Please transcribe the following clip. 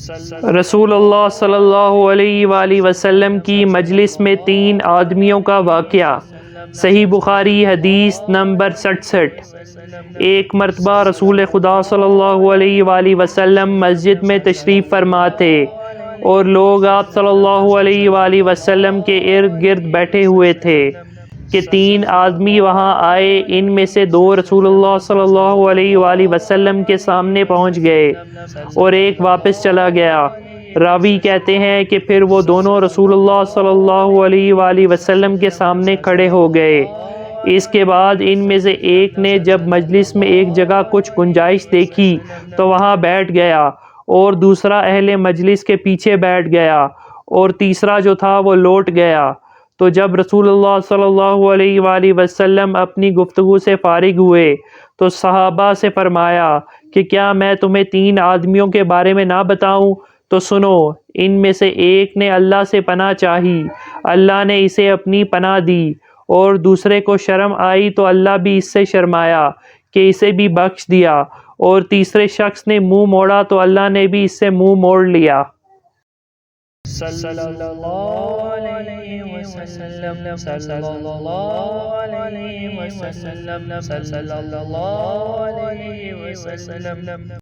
رسول اللہ صلی اللہ علیہ وآلہ وسلم کی مجلس میں 3 آدمیوں کا واقعہ۔ صحیح بخاری حدیث نمبر 67۔ ایک مرتبہ رسول خدا صلی اللہ علیہ وآلہ وسلم مسجد میں تشریف فرما تھے اور لوگ آپ صلی اللہ علیہ وآلہ وسلم کے ارد گرد بیٹھے ہوئے تھے کہ 3 آدمی وہاں آئے۔ ان میں سے 2 رسول اللہ صلی اللہ علیہ وآلہ وسلم کے سامنے پہنچ گئے اور ایک واپس چلا گیا۔ راوی کہتے ہیں کہ پھر وہ دونوں رسول اللہ صلی اللہ علیہ وآلہ وسلم کے سامنے کھڑے ہو گئے۔ اس کے بعد ان میں سے ایک نے جب مجلس میں ایک جگہ کچھ گنجائش دیکھی تو وہاں بیٹھ گیا، اور دوسرا اہل مجلس کے پیچھے بیٹھ گیا، اور تیسرا جو تھا وہ لوٹ گیا۔ تو جب رسول اللہ صلی اللہ علیہ وآلہ وسلم اپنی گفتگو سے فارغ ہوئے تو صحابہ سے فرمایا کہ کیا میں تمہیں 3 آدمیوں کے بارے میں نہ بتاؤں؟ تو سنو۔ ان میں سے ایک نے اللہ سے پناہ چاہی، اللہ نے اسے اپنی پناہ دی، اور دوسرے کو شرم آئی تو اللہ بھی اس سے شرمایا کہ اسے بھی بخش دیا، اور تیسرے شخص نے منہ موڑا تو اللہ نے بھی اس سے منہ موڑ لیا۔ صلی اللہ علیہ وسلم، صلی اللہ علیہ وسلم، صلی اللہ علیہ وسلم۔